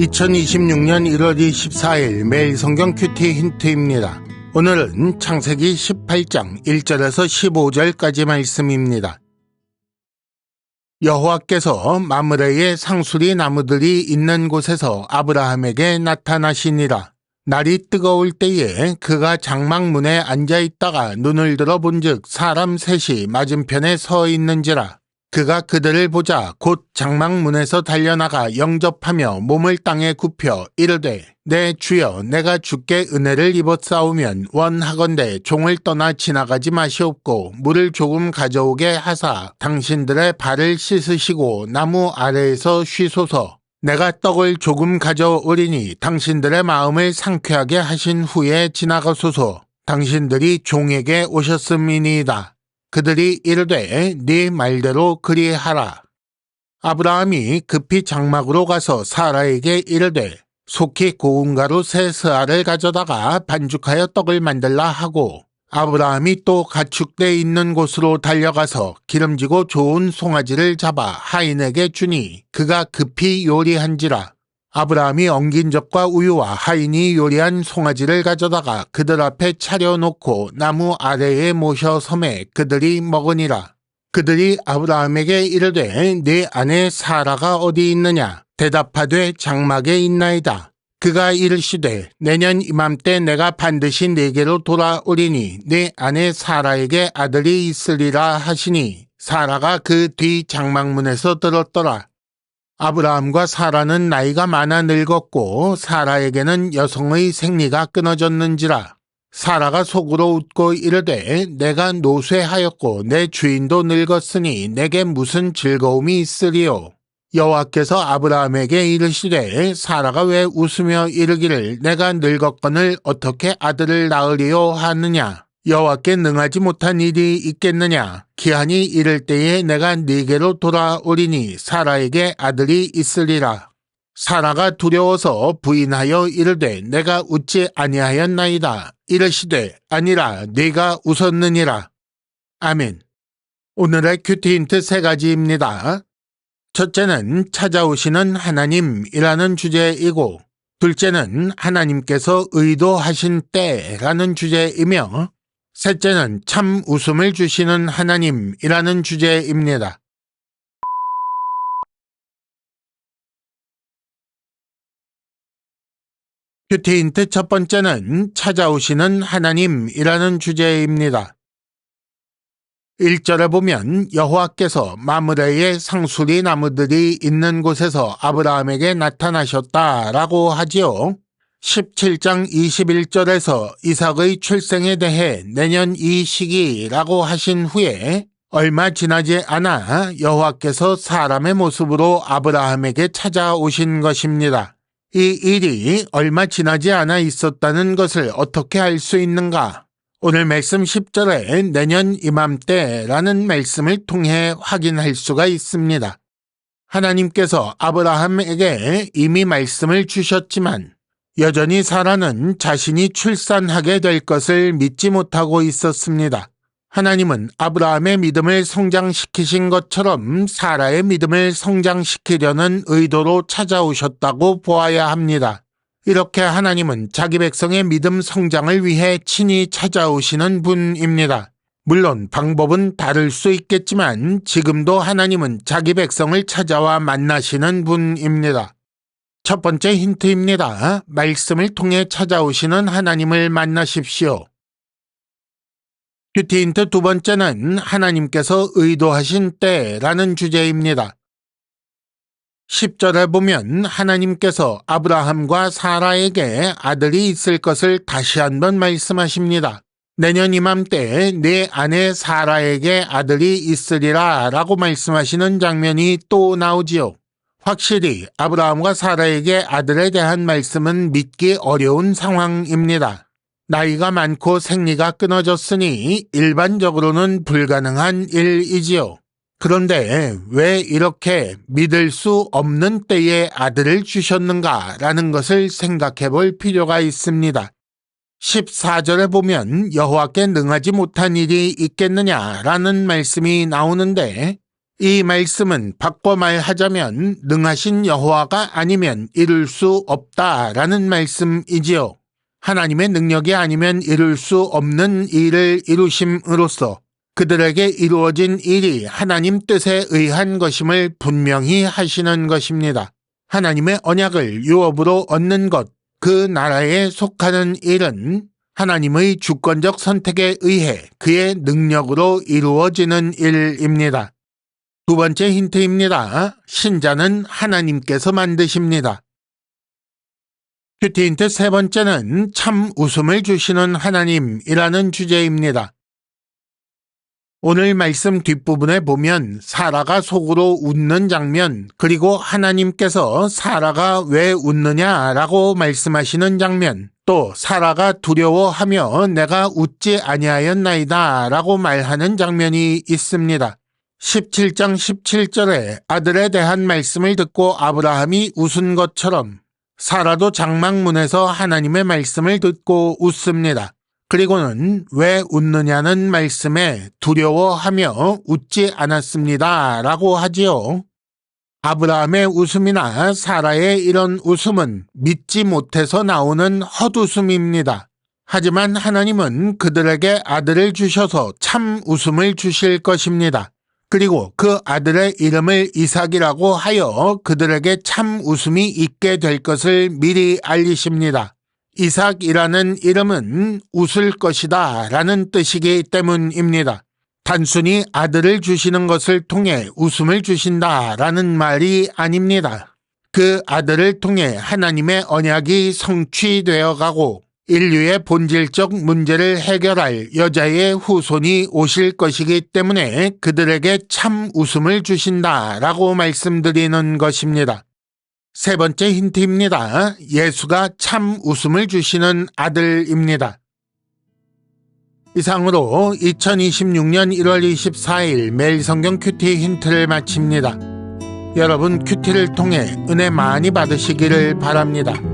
2026년 1월 24일 매일 성경 큐티 힌트입니다. 오늘은 창세기 18장 1절에서 15절까지 말씀입니다. 여호와께서 마므레의 상수리 나무들이 있는 곳에서 아브라함에게 나타나시니라. 날이 뜨거울 때에 그가 장막문에 앉아있다가 눈을 들어 본즉 사람 셋이 맞은편에 서 있는지라. 그가 그들을 보자 곧 장막문에서 달려나가 영접하며 몸을 땅에 굽혀 이르되 내 주여 내가 주께 은혜를 입었사오면 원하건대 종을 떠나 지나가지 마시옵고 물을 조금 가져오게 하사 당신들의 발을 씻으시고 나무 아래에서 쉬소서. 내가 떡을 조금 가져오리니 당신들의 마음을 상쾌하게 하신 후에 지나가소서. 당신들이 종에게 오셨음이니이다. 그들이 이르되 네 말대로 그리하라. 아브라함이 급히 장막으로 가서 사라에게 이르되 속히 고운 가루 세 스아를 가져다가 반죽하여 떡을 만들라 하고 아브라함이 또 가축대 있는 곳으로 달려가서 기름지고 좋은 송아지를 잡아 하인에게 주니 그가 급히 요리한지라. 아브라함이 엉긴 젖과 우유와 하인이 요리한 송아지를 가져다가 그들 앞에 차려놓고 나무 아래에 모셔 섬에 그들이 먹으니라. 그들이 아브라함에게 이르되 네 아내 사라가 어디 있느냐? 대답하되 장막에 있나이다. 그가 이르시되 내년 이맘때 내가 반드시 네게로 돌아오리니 네 아내 사라에게 아들이 있으리라 하시니 사라가 그 뒤 장막문에서 들었더라. 아브라함과 사라는 나이가 많아 늙었고 사라에게는 여성의 생리가 끊어졌는지라. 사라가 속으로 웃고 이르되 내가 노쇠하였고 내 주인도 늙었으니 내게 무슨 즐거움이 있으리요. 여호와께서 아브라함에게 이르시되 사라가 왜 웃으며 이르기를 내가 늙었거늘 어떻게 아들을 낳으리요 하느냐. 여호와께 능하지 못한 일이 있겠느냐. 기한이 이를 때에 내가 네게로 돌아오리니 사라에게 아들이 있으리라. 사라가 두려워서 부인하여 이르되 내가 웃지 아니하였나이다. 이르시되 아니라 네가 웃었느니라. 아멘. 오늘의 큐티 힌트 세 가지입니다. 첫째는 찾아오시는 하나님이라는 주제이고 둘째는 하나님께서 의도하신 때라는 주제이며 셋째는 참 웃음을 주시는 하나님이라는 주제입니다. 큐티 힌트 첫 번째는 찾아오시는 하나님이라는 주제입니다. 1절에 보면 여호와께서 마므레의 상수리 나무들이 있는 곳에서 아브라함에게 나타나셨다라고 하지요. 17장 21절에서 이삭의 출생에 대해 내년 이 시기라고 하신 후에 얼마 지나지 않아 여호와께서 사람의 모습으로 아브라함에게 찾아오신 것입니다. 이 일이 얼마 지나지 않아 있었다는 것을 어떻게 알 수 있는가? 오늘 말씀 10절에 내년 이맘때라는 말씀을 통해 확인할 수가 있습니다. 하나님께서 아브라함에게 이미 말씀을 주셨지만 여전히 사라는 자신이 출산하게 될 것을 믿지 못하고 있었습니다. 하나님은 아브라함의 믿음을 성장시키신 것처럼 사라의 믿음을 성장시키려는 의도로 찾아오셨다고 보아야 합니다. 이렇게 하나님은 자기 백성의 믿음 성장을 위해 친히 찾아오시는 분입니다. 물론 방법은 다를 수 있겠지만 지금도 하나님은 자기 백성을 찾아와 만나시는 분입니다. 첫 번째 힌트입니다. 말씀을 통해 찾아오시는 하나님을 만나십시오. 큐티 힌트 두 번째는 하나님께서 의도하신 때라는 주제입니다. 10절에 보면 하나님께서 아브라함과 사라에게 아들이 있을 것을 다시 한번 말씀하십니다. 내년 이맘때 내 아내 사라에게 아들이 있으리라 라고 말씀하시는 장면이 또 나오지요. 확실히 아브라함과 사라에게 아들에 대한 말씀은 믿기 어려운 상황입니다. 나이가 많고 생리가 끊어졌으니 일반적으로는 불가능한 일이지요. 그런데 왜 이렇게 믿을 수 없는 때에 아들을 주셨는가라는 것을 생각해 볼 필요가 있습니다. 14절에 보면 여호와께 능하지 못한 일이 있겠느냐라는 말씀이 나오는데 이 말씀은 바꿔 말하자면 능하신 여호와가 아니면 이룰 수 없다라는 말씀이지요. 하나님의 능력이 아니면 이룰 수 없는 일을 이루심으로써 그들에게 이루어진 일이 하나님 뜻에 의한 것임을 분명히 하시는 것입니다. 하나님의 언약을 유업으로 얻는 것, 그 나라에 속하는 일은 하나님의 주권적 선택에 의해 그의 능력으로 이루어지는 일입니다. 두 번째 힌트입니다. 신자는 하나님께서 만드십니다. 큐티 힌트 세 번째는 참 웃음을 주시는 하나님이라는 주제입니다. 오늘 말씀 뒷부분에 보면 사라가 속으로 웃는 장면, 그리고 하나님께서 사라가 왜 웃느냐라고 말씀하시는 장면, 또 사라가 두려워하며 내가 웃지 아니하였나이다 라고 말하는 장면이 있습니다. 17장 17절에 아들에 대한 말씀을 듣고 아브라함이 웃은 것처럼 사라도 장막문에서 하나님의 말씀을 듣고 웃습니다. 그리고는 왜 웃느냐는 말씀에 두려워하며 웃지 않았습니다 라고 하지요. 아브라함의 웃음이나 사라의 이런 웃음은 믿지 못해서 나오는 헛웃음입니다. 하지만 하나님은 그들에게 아들을 주셔서 참 웃음을 주실 것입니다. 그리고 그 아들의 이름을 이삭이라고 하여 그들에게 참 웃음이 있게 될 것을 미리 알리십니다. 이삭이라는 이름은 웃을 것이다 라는 뜻이기 때문입니다. 단순히 아들을 주시는 것을 통해 웃음을 주신다 라는 말이 아닙니다. 그 아들을 통해 하나님의 언약이 성취되어 가고 인류의 본질적 문제를 해결할 여자의 후손이 오실 것이기 때문에 그들에게 참 웃음을 주신다 라고 말씀드리는 것입니다. 세 번째 힌트입니다. 예수가 참 웃음을 주시는 아들입니다. 이상으로 2026년 1월 24일 매일 성경 큐티 힌트를 마칩니다. 여러분 큐티를 통해 은혜 많이 받으시기를 바랍니다.